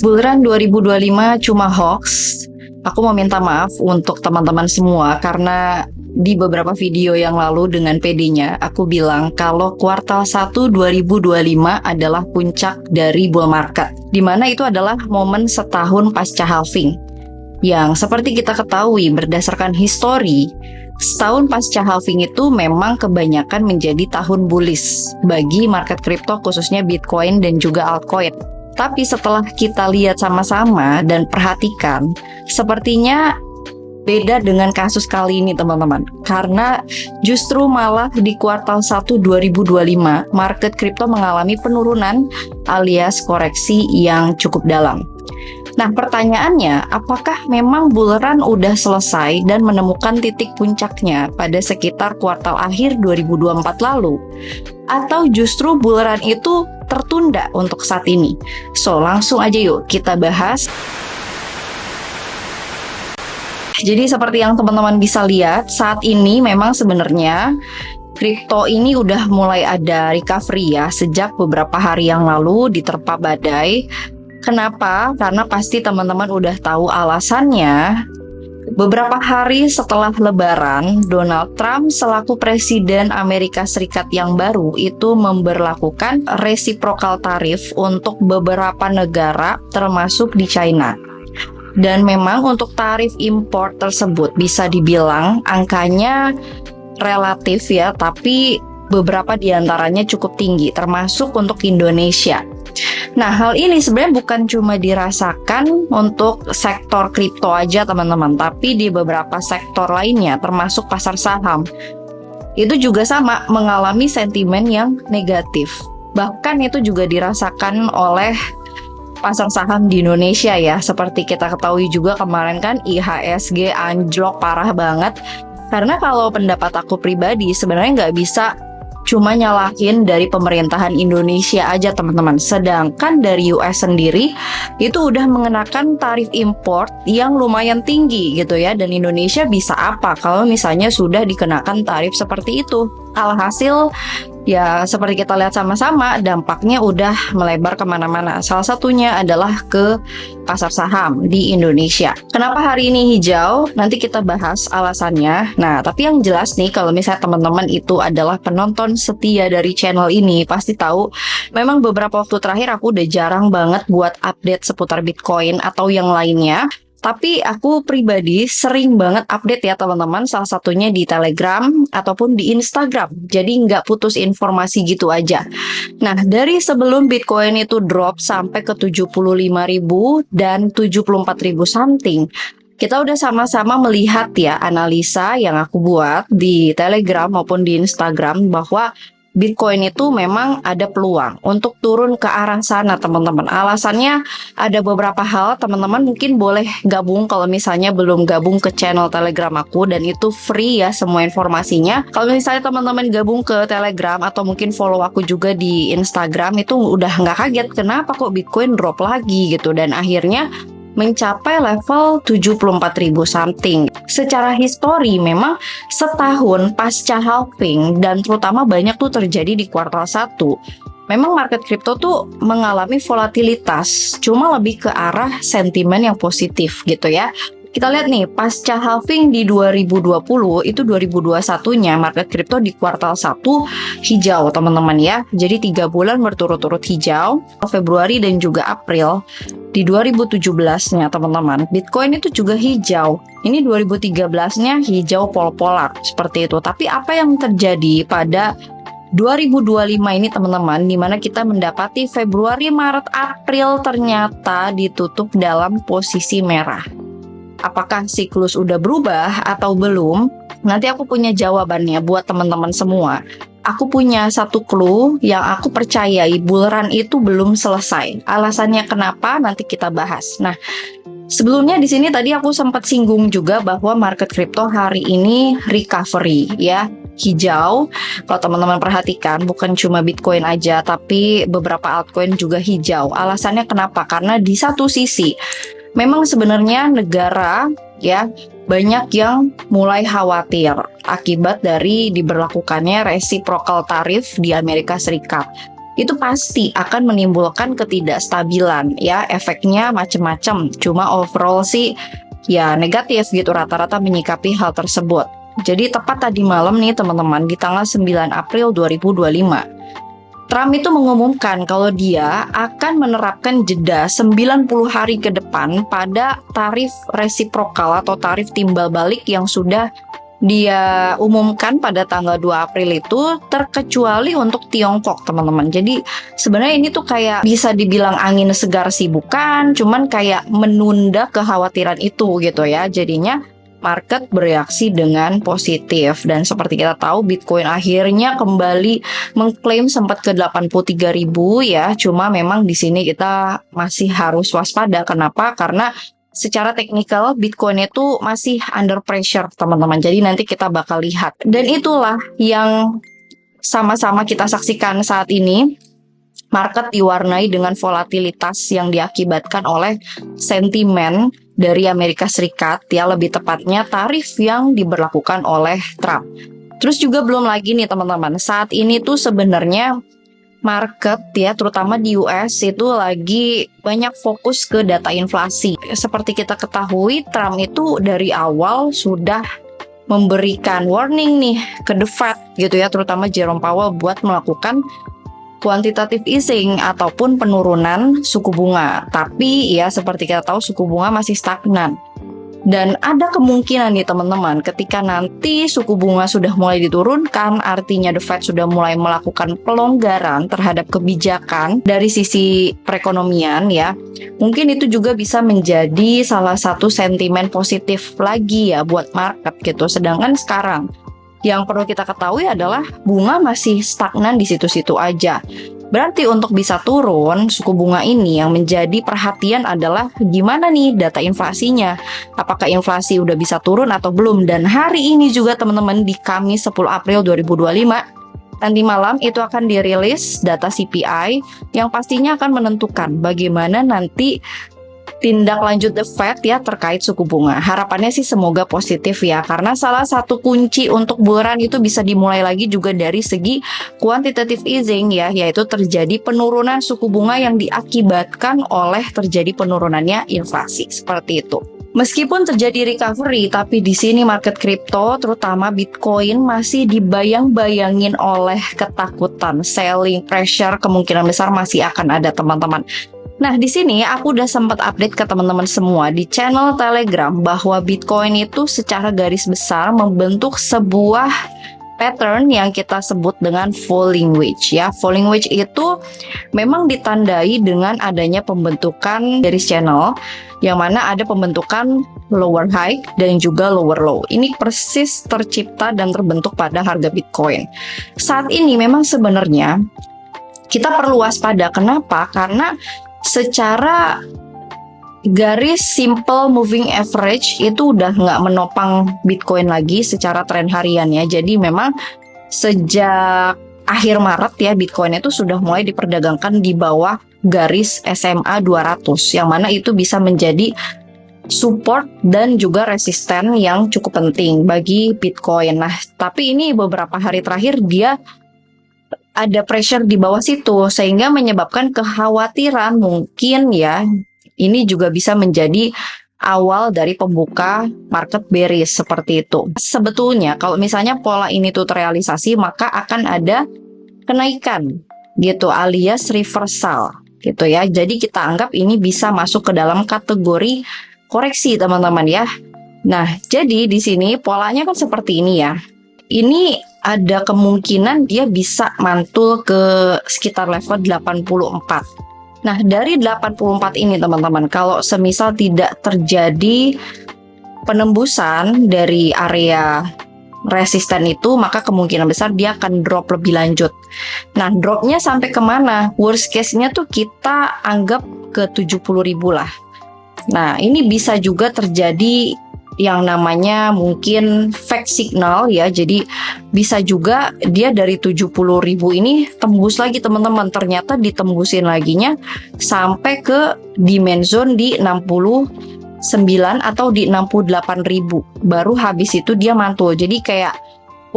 Bulan 2025 cuma hoax. Aku mau minta maaf untuk teman-teman semua karena di beberapa video yang lalu dengan PD-nya aku bilang kalau kuartal 1 2025 adalah puncak dari bull market, di mana itu adalah momen setahun pasca halving. Yang seperti kita ketahui berdasarkan histori, setahun pasca halving itu memang kebanyakan menjadi tahun bullish bagi market kripto, khususnya Bitcoin dan juga altcoin. Tapi setelah kita lihat sama-sama dan perhatikan, sepertinya beda dengan kasus kali ini teman-teman. Karena justru malah di kuartal 1 2025, market kripto mengalami penurunan alias koreksi yang cukup dalam. Nah, pertanyaannya, apakah memang bull run udah selesai dan menemukan titik puncaknya pada sekitar kuartal akhir 2024 lalu? Atau justru bull run itu tertunda untuk saat ini? So, langsung aja yuk kita bahas. Jadi seperti yang teman-teman bisa lihat, saat ini memang sebenarnya kripto ini udah mulai ada recovery ya, sejak beberapa hari yang lalu diterpa badai. Kenapa? Karena pasti teman-teman udah tahu alasannya. Beberapa hari setelah Lebaran, Donald Trump selaku Presiden Amerika Serikat yang baru itu memberlakukan reciprocal tarif untuk beberapa negara termasuk di China. Dan memang untuk tarif impor tersebut bisa dibilang angkanya relatif ya, tapi beberapa diantaranya cukup tinggi, termasuk untuk Indonesia. Nah, hal ini sebenarnya bukan cuma dirasakan untuk sektor kripto aja teman-teman, tapi di beberapa sektor lainnya termasuk pasar saham. Itu juga sama mengalami sentimen yang negatif. Bahkan itu juga dirasakan oleh pasar saham di Indonesia ya. Seperti kita ketahui juga kemarin kan IHSG anjlok parah banget. Karena kalau pendapat aku pribadi sebenarnya nggak bisa cuma nyalahin dari pemerintahan Indonesia aja teman-teman. Sedangkan dari US sendiri itu udah mengenakan tarif import yang lumayan tinggi gitu ya. Dan Indonesia bisa apa kalau misalnya sudah dikenakan tarif seperti itu? Alhasil ya seperti kita lihat sama-sama dampaknya udah melebar kemana-mana. Salah satunya adalah ke pasar saham di Indonesia. Kenapa hari ini hijau? Nanti kita bahas alasannya. Nah, tapi yang jelas nih kalau misalnya teman-teman itu adalah penonton setia dari channel ini, pasti tahu memang beberapa waktu terakhir aku udah jarang banget buat update seputar Bitcoin atau yang lainnya. Tapi aku pribadi sering banget update ya teman-teman, salah satunya di Telegram ataupun di Instagram. Jadi nggak putus informasi gitu aja. Nah, dari sebelum Bitcoin itu drop sampai ke 75.000 dan 74.000 something, kita udah sama-sama melihat ya analisa yang aku buat di Telegram maupun di Instagram bahwa Bitcoin itu memang ada peluang untuk turun ke arah sana teman-teman. Alasannya ada beberapa hal, teman-teman mungkin boleh gabung kalau misalnya belum gabung ke channel Telegram aku, dan itu free ya semua informasinya. Kalau misalnya teman-teman gabung ke Telegram atau mungkin follow aku juga di Instagram, itu udah nggak kaget kenapa kok Bitcoin drop lagi gitu, dan akhirnya mencapai level 74.000 something. Secara histori memang setahun pasca halving dan terutama banyak tuh terjadi di kuartal 1. Memang market crypto tuh mengalami volatilitas, cuma lebih ke arah sentimen yang positif gitu ya. Kita lihat nih, pasca halving di 2020, itu 2021-nya market crypto di kuartal 1 hijau teman-teman ya. Jadi 3 bulan berturut-turut hijau, Februari dan juga April. Di 2017-nya teman-teman, Bitcoin itu juga hijau. Ini 2013-nya hijau pol-polar seperti itu. Tapi apa yang terjadi pada 2025 ini teman-teman, dimana kita mendapati Februari, Maret, April ternyata ditutup dalam posisi merah. Apakah siklus udah berubah atau belum? Nanti aku punya jawabannya buat teman-teman semua. Aku punya satu clue yang aku percayai bull run itu belum selesai. Alasannya kenapa nanti kita bahas. Nah, sebelumnya di sini tadi aku sempat singgung juga bahwa market crypto hari ini recovery ya. Hijau, kalau teman-teman perhatikan bukan cuma Bitcoin aja, tapi beberapa altcoin juga hijau. Alasannya kenapa? Karena di satu sisi memang sebenarnya negara ya banyak yang mulai khawatir akibat dari diberlakukannya reciprocal tarif di Amerika Serikat. itu pasti akan menimbulkan ketidakstabilan ya, efeknya macam-macam. Cuma overall sih ya negatif gitu rata-rata menyikapi hal tersebut. Jadi tepat tadi malam nih teman-teman, di tanggal 9 April 2025, Trump itu mengumumkan kalau dia akan menerapkan jeda 90 hari ke depan pada tarif resiprokal atau tarif timbal balik yang sudah dia umumkan pada tanggal 2 April itu, terkecuali untuk Tiongkok teman-teman. Jadi sebenarnya ini tuh kayak bisa dibilang angin segar sih bukan, cuman kayak menunda kekhawatiran itu gitu ya. Jadinya market bereaksi dengan positif, dan seperti kita tahu Bitcoin akhirnya kembali mengklaim sempat ke 83.000 ya. Cuma memang di sini kita masih harus waspada. Kenapa? Karena secara teknikal Bitcoin itu masih under pressure teman-teman. Jadi nanti kita bakal lihat. Dan itulah yang sama-sama kita saksikan saat ini. Market diwarnai dengan volatilitas yang diakibatkan oleh sentimen dari Amerika Serikat, ya lebih tepatnya tarif yang diberlakukan oleh Trump. Terus juga belum lagi nih teman-teman, saat ini tuh sebenarnya market ya terutama di US itu lagi banyak fokus ke data inflasi. Seperti kita ketahui, Trump itu dari awal sudah memberikan warning nih ke The Fed gitu ya, terutama Jerome Powell buat melakukan quantitative easing ataupun penurunan suku bunga. Tapi ya seperti kita tahu suku bunga masih stagnan. Dan ada kemungkinan nih teman-teman, ketika nanti suku bunga sudah mulai diturunkan, artinya The Fed sudah mulai melakukan pelonggaran terhadap kebijakan dari sisi perekonomian ya. Mungkin itu juga bisa menjadi salah satu sentimen positif lagi ya buat market gitu. Sedangkan sekarang yang perlu kita ketahui adalah bunga masih stagnan di situ-situ aja. Berarti untuk bisa turun, suku bunga ini yang menjadi perhatian adalah gimana nih data inflasinya. Apakah inflasi udah bisa turun atau belum? Dan hari ini juga teman-teman, di Kamis 10 April 2025, nanti malam itu akan dirilis data CPI yang pastinya akan menentukan bagaimana nanti tindak lanjut The Fed ya terkait suku bunga. Harapannya sih semoga positif ya, karena salah satu kunci untuk bull run itu bisa dimulai lagi juga dari segi quantitative easing ya, yaitu terjadi penurunan suku bunga yang diakibatkan oleh terjadi penurunannya inflasi seperti itu. Meskipun terjadi recovery, tapi di sini market kripto, terutama Bitcoin, masih dibayang-bayangin oleh ketakutan. Selling pressure kemungkinan besar masih akan ada teman-teman. Nah, di sini aku udah sempat update ke teman-teman semua di channel Telegram bahwa Bitcoin itu secara garis besar membentuk sebuah pattern yang kita sebut dengan falling wedge ya. Falling wedge itu memang ditandai dengan adanya pembentukan garis channel yang mana ada pembentukan lower high dan juga lower low. Ini persis tercipta dan terbentuk pada harga Bitcoin. Saat ini memang sebenarnya kita perlu waspada. Kenapa? Karena secara garis simple moving average itu udah nggak menopang Bitcoin lagi secara tren harian ya. Jadi memang sejak akhir Maret ya, Bitcoin itu sudah mulai diperdagangkan di bawah garis SMA 200, yang mana itu bisa menjadi support dan juga resisten yang cukup penting bagi Bitcoin. Nah, tapi ini beberapa hari terakhir dia ada pressure di bawah situ sehingga menyebabkan kekhawatiran mungkin ya ini juga bisa menjadi awal dari pembuka market bearish seperti itu. Sebetulnya kalau misalnya pola ini tuh terrealisasi, maka akan ada kenaikan gitu alias reversal gitu ya. Jadi kita anggap ini bisa masuk ke dalam kategori koreksi teman-teman ya. Nah, jadi di sini polanya kan seperti ini ya. Ini ada kemungkinan dia bisa mantul ke sekitar level 84. Nah, dari 84 ini teman-teman, kalau semisal tidak terjadi penembusan dari area resisten itu, maka kemungkinan besar dia akan drop lebih lanjut. Nah, dropnya sampai kemana? Worst case-nya tuh kita anggap ke 70.000 lah. Nah, ini bisa juga terjadi yang namanya mungkin fake signal ya. Jadi bisa juga dia dari 70.000 ini tembus lagi teman-teman. Ternyata ditembusin laginya sampai ke demand zone di 69 atau di 68.000. Baru habis itu dia mantul. Jadi kayak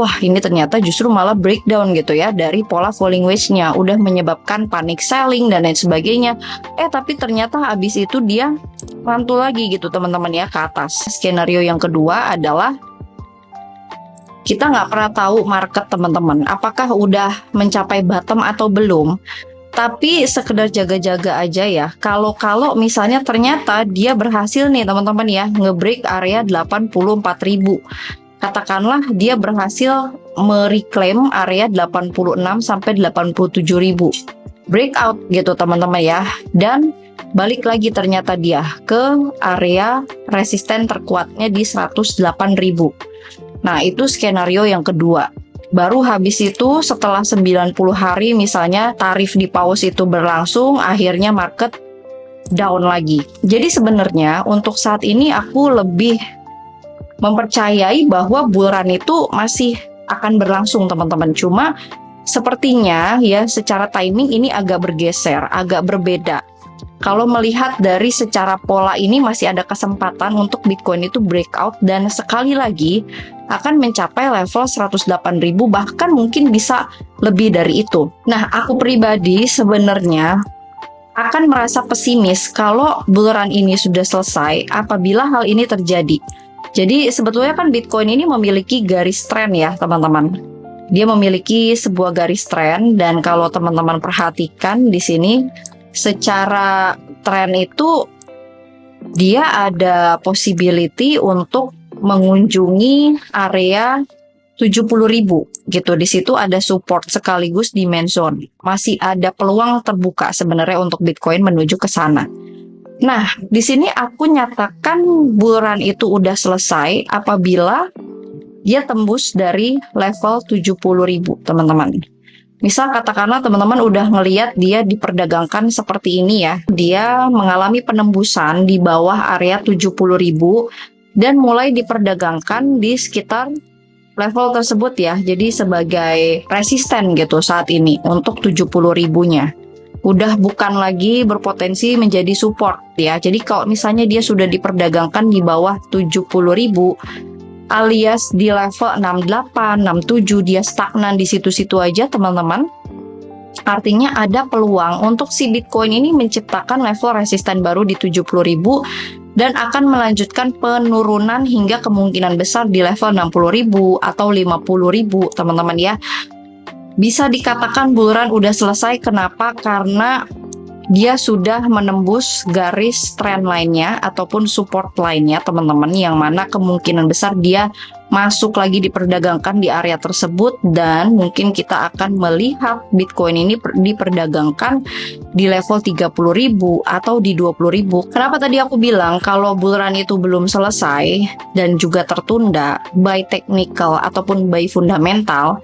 wah ini ternyata justru malah breakdown gitu ya dari pola falling wedge-nya, udah menyebabkan panic selling dan lain sebagainya. Tapi ternyata habis itu dia mantul lagi gitu teman-teman ya ke atas. Skenario yang kedua adalah kita nggak pernah tahu market teman-teman, apakah udah mencapai bottom atau belum. Tapi sekedar jaga-jaga aja ya. Kalau misalnya ternyata dia berhasil nih teman-teman ya, nge-break area 84.000. Katakanlah dia berhasil mereklaim area 86 sampai 87.000. Breakout gitu teman-teman ya. Dan balik lagi ternyata dia ke area resisten terkuatnya di 108.000. Nah, itu skenario yang kedua. Baru habis itu setelah 90 hari misalnya tarif di pause itu berlangsung, akhirnya market down lagi. Jadi sebenarnya untuk saat ini aku lebih mempercayai bahwa bull run itu masih akan berlangsung teman-teman. Cuma sepertinya ya secara timing ini agak bergeser, agak berbeda. Kalau melihat dari secara pola ini masih ada kesempatan untuk Bitcoin itu breakout dan sekali lagi akan mencapai level 108.000, bahkan mungkin bisa lebih dari itu. Nah, aku pribadi sebenarnya akan merasa pesimis kalau bull run ini sudah selesai apabila hal ini terjadi. Jadi sebetulnya kan Bitcoin ini memiliki garis tren ya teman-teman. Dia memiliki sebuah garis tren dan kalau teman-teman perhatikan di sini secara tren itu dia ada possibility untuk mengunjungi area 70.000 gitu. Di situ ada support sekaligus demand zone. Masih ada peluang terbuka sebenarnya untuk Bitcoin menuju ke sana. Nah, di sini aku nyatakan bull run itu udah selesai apabila dia tembus dari level 70.000, teman-teman. Misal katakanlah teman-teman udah ngeliat dia diperdagangkan seperti ini ya. Dia mengalami penembusan di bawah area 70.000 dan mulai diperdagangkan di sekitar level tersebut ya. Jadi sebagai resisten gitu saat ini untuk 70.000-nya. Udah bukan lagi berpotensi menjadi support ya. Jadi kalau misalnya dia sudah diperdagangkan di bawah 70.000 alias di level 68, 67 dia stagnan di situ-situ aja teman-teman. Artinya ada peluang untuk si Bitcoin ini menciptakan level resisten baru di 70.000 dan akan melanjutkan penurunan hingga kemungkinan besar di level 60.000 atau 50.000 teman-teman ya. Bisa dikatakan bull run udah selesai. Kenapa? Karena dia sudah menembus garis trend lainnya ataupun support lainnya teman-teman, yang mana kemungkinan besar dia masuk lagi diperdagangkan di area tersebut dan mungkin kita akan melihat Bitcoin ini diperdagangkan di level 30.000 atau di 20.000. Kenapa tadi aku bilang kalau bull run itu belum selesai dan juga tertunda by technical ataupun by fundamental?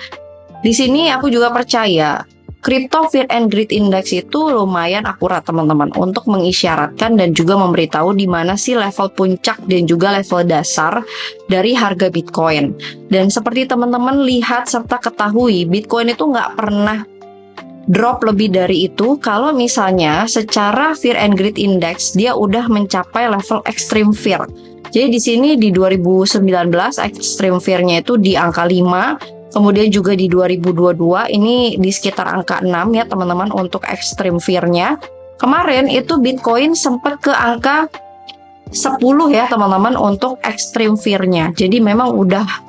Di sini aku juga percaya Crypto Fear and Greed Index itu lumayan akurat teman-teman untuk mengisyaratkan dan juga memberitahu di mana sih level puncak dan juga level dasar dari harga Bitcoin. Dan seperti teman-teman lihat serta ketahui, Bitcoin itu nggak pernah drop lebih dari itu kalau misalnya secara Fear and Greed Index dia udah mencapai level Extreme Fear. Jadi di sini di 2019 Extreme Fear-nya itu di angka 5. Kemudian juga di 2022 ini di sekitar angka 6 ya teman-teman untuk extreme fear-nya. Kemarin itu Bitcoin sempat ke angka 10 ya teman-teman untuk extreme fear-nya. Jadi memang udah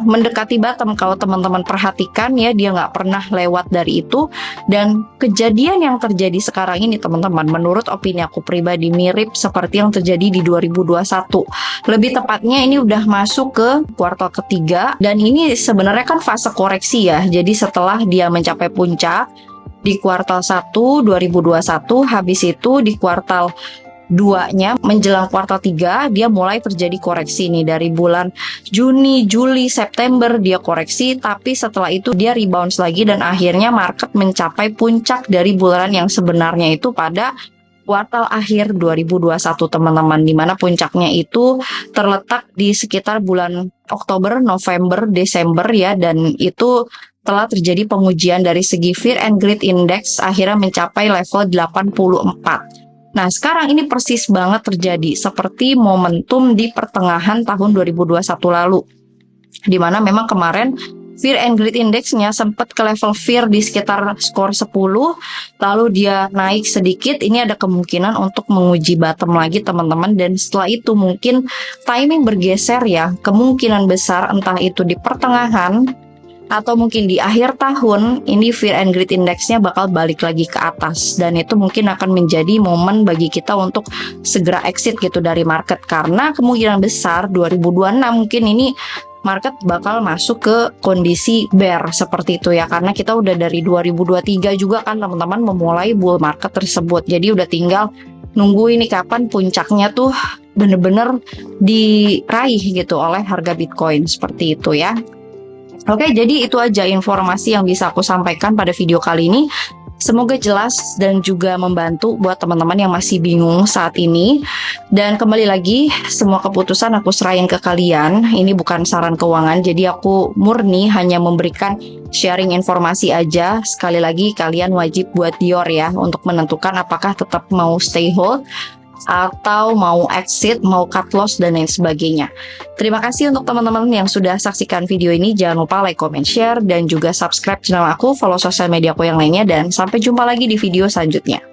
mendekati bottom kalau teman-teman perhatikan ya, dia nggak pernah lewat dari itu. Dan kejadian yang terjadi sekarang ini teman-teman, menurut opini aku pribadi mirip seperti yang terjadi di 2021. Lebih tepatnya ini udah masuk ke kuartal ketiga dan ini sebenarnya kan fase koreksi ya. Jadi setelah dia mencapai puncak di kuartal 1 2021, habis itu di kuartal 2-nya menjelang kuartal 3 dia mulai terjadi koreksi nih. Dari bulan Juni, Juli, September dia koreksi, tapi setelah itu dia rebound lagi dan akhirnya market mencapai puncak dari bulan yang sebenarnya itu pada kuartal akhir 2021 teman-teman, dimana puncaknya itu terletak di sekitar bulan Oktober, November, Desember ya, dan itu telah terjadi pengujian dari segi Fear and Greed Index akhirnya mencapai level 84. Nah, sekarang ini persis banget terjadi seperti momentum di pertengahan tahun 2021 lalu. Dimana memang kemarin Fear and Greed Index-nya sempat ke level fear di sekitar skor 10, lalu dia naik sedikit. Ini ada kemungkinan untuk menguji bottom lagi teman-teman, dan setelah itu mungkin timing bergeser ya, kemungkinan besar entah itu di pertengahan atau mungkin di akhir tahun ini Fear and Greed Index-nya bakal balik lagi ke atas, dan itu mungkin akan menjadi momen bagi kita untuk segera exit gitu dari market, karena kemungkinan besar 2026 mungkin ini market bakal masuk ke kondisi bear seperti itu ya, karena kita udah dari 2023 juga kan teman-teman memulai bull market tersebut. Jadi udah tinggal nunggu ini kapan puncaknya tuh bener-bener diraih gitu oleh harga Bitcoin seperti itu ya. Oke, jadi itu aja informasi yang bisa aku sampaikan pada video kali ini. Semoga jelas dan juga membantu buat teman-teman yang masih bingung saat ini. Dan kembali lagi, semua keputusan aku serahin ke kalian. Ini bukan saran keuangan, jadi aku murni hanya memberikan sharing informasi aja. Sekali lagi, kalian wajib buat dior ya untuk menentukan apakah tetap mau stay hold atau mau exit, mau cut loss, dan lain sebagainya. Terima kasih untuk teman-teman yang sudah saksikan video ini. Jangan lupa like, comment, share, dan juga subscribe channel aku, follow sosial media aku yang lainnya, dan sampai jumpa lagi di video selanjutnya.